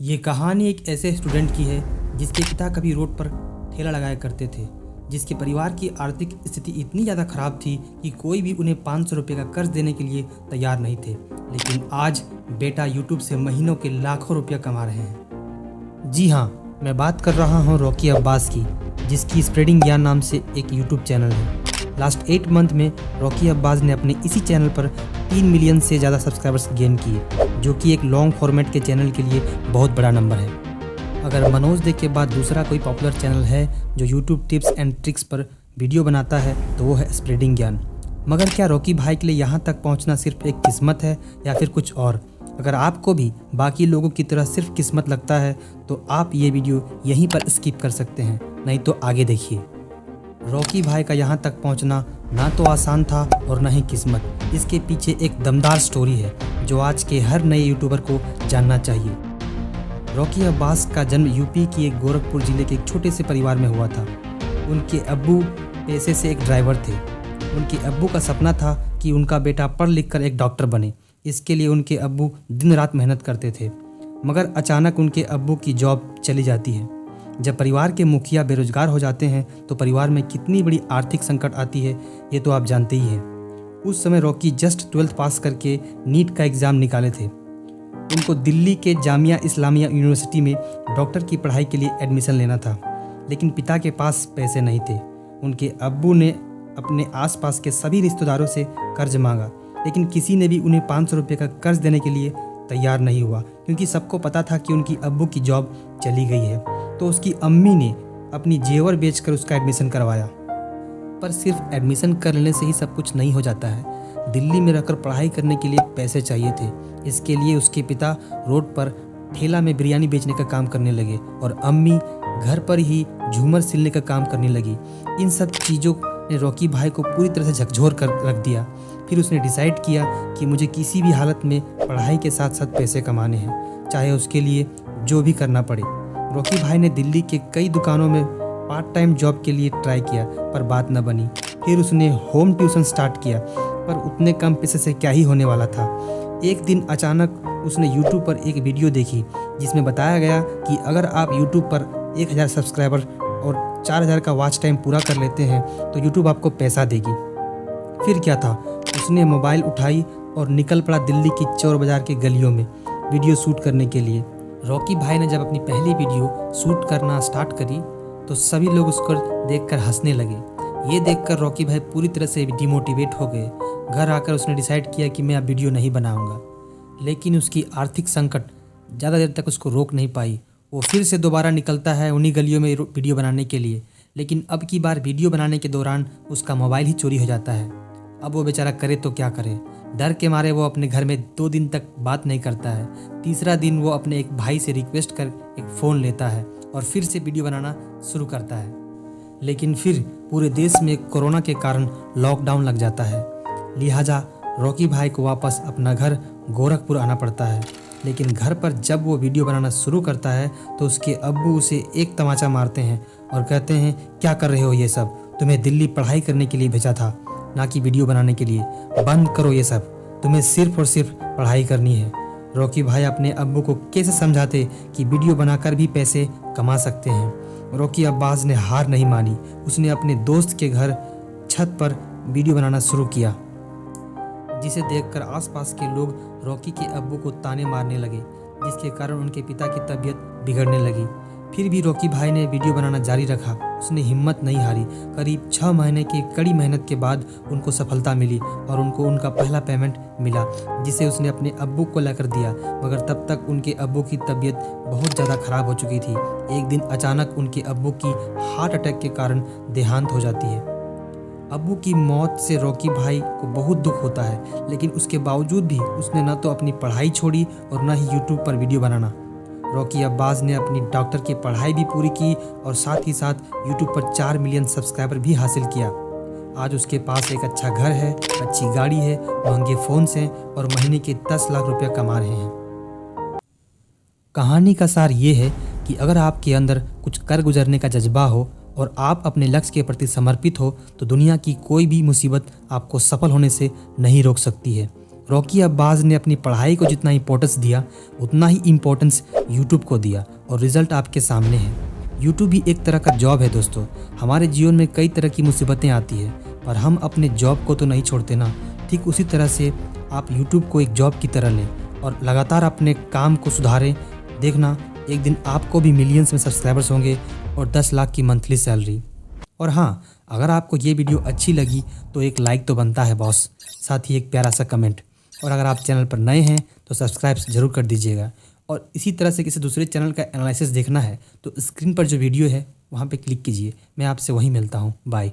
ये कहानी एक ऐसे स्टूडेंट की है जिसके पिता कभी रोड पर ठेला लगाया करते थे, जिसके परिवार की आर्थिक स्थिति इतनी ज़्यादा ख़राब थी कि कोई भी उन्हें 500 रुपये का कर्ज देने के लिए तैयार नहीं थे। लेकिन आज बेटा यूट्यूब से महीनों के लाखों रुपया कमा रहे हैं। जी हाँ, मैं बात कर रहा हूँ रॉकी अब्बास की, जिसकी स्प्रेडिंग ज्ञान नाम से एक यूट्यूब चैनल है। लास्ट 8 मंथ में रॉकी अब्बास ने अपने इसी चैनल पर 3 मिलियन से ज़्यादा सब्सक्राइबर्स गेन किए, जो कि एक लॉन्ग फॉर्मेट के चैनल के लिए बहुत बड़ा नंबर है। अगर मनोज दे के बाद दूसरा कोई पॉपुलर चैनल है जो यूट्यूब टिप्स एंड ट्रिक्स पर वीडियो बनाता है तो वो है स्प्रेडिंग ज्ञान। मगर क्या रॉकी भाई के लिए यहाँ तक पहुँचना सिर्फ एक किस्मत है या फिर कुछ और? अगर आपको भी बाकी लोगों की तरह सिर्फ किस्मत लगता है तो आप ये वीडियो यहीं पर स्किप कर सकते हैं, नहीं तो आगे देखिए। रॉकी भाई का यहाँ तक पहुँचना ना तो आसान था और ना ही किस्मत। इसके पीछे एक दमदार स्टोरी है जो आज के हर नए यूट्यूबर को जानना चाहिए। रॉकी अब्बास का जन्म यूपी की एक गोरखपुर जिले के एक छोटे से परिवार में हुआ था। उनके अब्बू पेशे से एक ड्राइवर थे। उनके अब्बू का सपना था कि उनका बेटा पढ़ लिख कर एक डॉक्टर बने। इसके लिए उनके अब्बू दिन रात मेहनत करते थे। मगर अचानक उनके अब्बू की जॉब चली जाती है। जब परिवार के मुखिया बेरोजगार हो जाते हैं तो परिवार में कितनी बड़ी आर्थिक संकट आती है ये तो आप जानते ही हैं। उस समय रॉकी जस्ट 12th पास करके नीट का एग्ज़ाम निकाले थे। उनको दिल्ली के जामिया इस्लामिया यूनिवर्सिटी में डॉक्टर की पढ़ाई के लिए एडमिशन लेना था, लेकिन पिता के पास पैसे नहीं थे। उनके अब्बू ने अपने आसपास के सभी रिश्तेदारों से कर्ज मांगा, लेकिन किसी ने भी उन्हें 500 रुपये का कर्ज देने के लिए तैयार नहीं हुआ, क्योंकि सबको पता था कि उनकी अब्बू की जॉब चली गई है। तो उसकी अम्मी ने अपनी जेवर बेचकर उसका एडमिशन करवाया। पर सिर्फ एडमिशन कर लेने से ही सब कुछ नहीं हो जाता है। दिल्ली में रहकर पढ़ाई करने के लिए पैसे चाहिए थे। इसके लिए उसके पिता रोड पर ठेला में बिरयानी बेचने का काम करने लगे और अम्मी घर पर ही झूमर सिलने का काम करने लगी। इन सब चीज़ों ने रॉकी भाई को पूरी तरह से झकझोर कर रख दिया। फिर उसने डिसाइड किया कि मुझे किसी भी हालत में पढ़ाई के साथ साथ पैसे कमाने हैं, चाहे उसके लिए जो भी करना पड़े। रॉकी भाई ने दिल्ली के कई दुकानों में पार्ट टाइम जॉब के लिए ट्राई किया, पर बात न बनी। फिर उसने होम ट्यूशन स्टार्ट किया, पर उतने कम पैसे से क्या ही होने वाला था। एक दिन अचानक उसने यूट्यूब पर एक वीडियो देखी जिसमें बताया गया कि अगर आप यूट्यूब पर 1000 सब्सक्राइबर और 4000 का वॉच टाइम पूरा कर लेते हैं तो यूट्यूब आपको पैसा देगी। फिर क्या था, उसने मोबाइल उठाई और निकल पड़ा दिल्ली की चोर बाजार के गलियों में वीडियो शूट करने के लिए। रॉकी भाई ने जब अपनी पहली वीडियो शूट करना स्टार्ट करी तो सभी लोग उसको देखकर हंसने लगे। ये देखकर रॉकी भाई पूरी तरह से डिमोटिवेट हो गए। घर आकर उसने डिसाइड किया कि मैं अब वीडियो नहीं बनाऊंगा, लेकिन उसकी आर्थिक संकट ज़्यादा देर तक उसको रोक नहीं पाई। वो फिर से दोबारा निकलता है उन्हीं गलियों में वीडियो बनाने के लिए, लेकिन अब की बार वीडियो बनाने के दौरान उसका मोबाइल ही चोरी हो जाता है। अब वो बेचारा करे तो क्या करे। डर के मारे वो अपने घर में 2 दिन तक बात नहीं करता है। तीसरा दिन वो अपने एक भाई से रिक्वेस्ट कर एक फ़ोन लेता है और फिर से वीडियो बनाना शुरू करता है। लेकिन फिर पूरे देश में कोरोना के कारण लॉकडाउन लग जाता है, लिहाजा रॉकी भाई को वापस अपना घर गोरखपुर आना पड़ता है। लेकिन घर पर जब वो वीडियो बनाना शुरू करता है तो उसके अब्बू उसे एक तमाचा मारते हैं और कहते हैं, क्या कर रहे हो ये सब? तुम्हें दिल्ली पढ़ाई करने के लिए भेजा था, ना कि वीडियो बनाने के लिए। बंद करो ये सब, तुम्हें सिर्फ और सिर्फ पढ़ाई करनी है। रॉकी भाई अपने अब्बू को कैसे समझाते कि वीडियो बनाकर भी पैसे कमा सकते हैं। रॉकी अब्बास ने हार नहीं मानी। उसने अपने दोस्त के घर छत पर वीडियो बनाना शुरू किया, जिसे देखकर आसपास के लोग रॉकी के अब्बू को ताने मारने लगे, जिसके कारण उनके पिता की तबीयत बिगड़ने लगी। फिर भी रॉकी भाई ने वीडियो बनाना जारी रखा। उसने हिम्मत नहीं हारी। करीब 6 महीने की कड़ी मेहनत के बाद उनको सफलता मिली और उनको उनका पहला पेमेंट मिला, जिसे उसने अपने अब्बू को लाकर दिया। मगर तब तक उनके अब्बू की तबीयत बहुत ज़्यादा ख़राब हो चुकी थी। एक दिन अचानक उनके अब्बू की हार्ट अटैक के कारण देहांत हो जाती है। अब्बू की मौत से रॉकी भाई को बहुत दुख होता है, लेकिन उसके बावजूद भी उसने न तो अपनी पढ़ाई छोड़ी और न ही यूट्यूब पर वीडियो बनाना। रॉकी अब्बास ने अपनी डॉक्टर की पढ़ाई भी पूरी की और साथ ही साथ यूट्यूब पर 4 मिलियन सब्सक्राइबर भी हासिल किया। आज उसके पास एक अच्छा घर है, अच्छी गाड़ी है, महंगे फ़ोन्स हैं और महीने के 10 लाख रुपया कमा रहे हैं। कहानी का सार ये है कि अगर आपके अंदर कुछ कर गुजरने का जज्बा हो और आप अपने लक्ष्य के प्रति समर्पित हो तो दुनिया की कोई भी मुसीबत आपको सफल होने से नहीं रोक सकती है। रॉकी अब्बास ने अपनी पढ़ाई को जितना इंपॉर्टेंस दिया उतना ही इम्पोर्टेंस यूट्यूब को दिया और रिजल्ट आपके सामने है। यूट्यूब भी एक तरह का जॉब है दोस्तों। हमारे जीवन में कई तरह की मुसीबतें आती है पर हम अपने जॉब को तो नहीं छोड़ते ना। ठीक उसी तरह से आप यूट्यूब को एक जॉब की तरह लें और लगातार अपने काम को सुधारें। देखना एक दिन आपको भी मिलियंस में सब्सक्राइबर्स होंगे और 10 लाख की मंथली सैलरी। और हाँ, अगर आपको ये वीडियो अच्छी लगी तो एक लाइक तो बनता है बॉस, साथ ही एक प्यारा सा कमेंट। और अगर आप चैनल पर नए हैं तो सब्सक्राइब ज़रूर कर दीजिएगा। और इसी तरह से किसी दूसरे चैनल का एनालिसिस देखना है तो स्क्रीन पर जो वीडियो है वहाँ पे क्लिक कीजिए। मैं आपसे वहीं मिलता हूँ। बाय।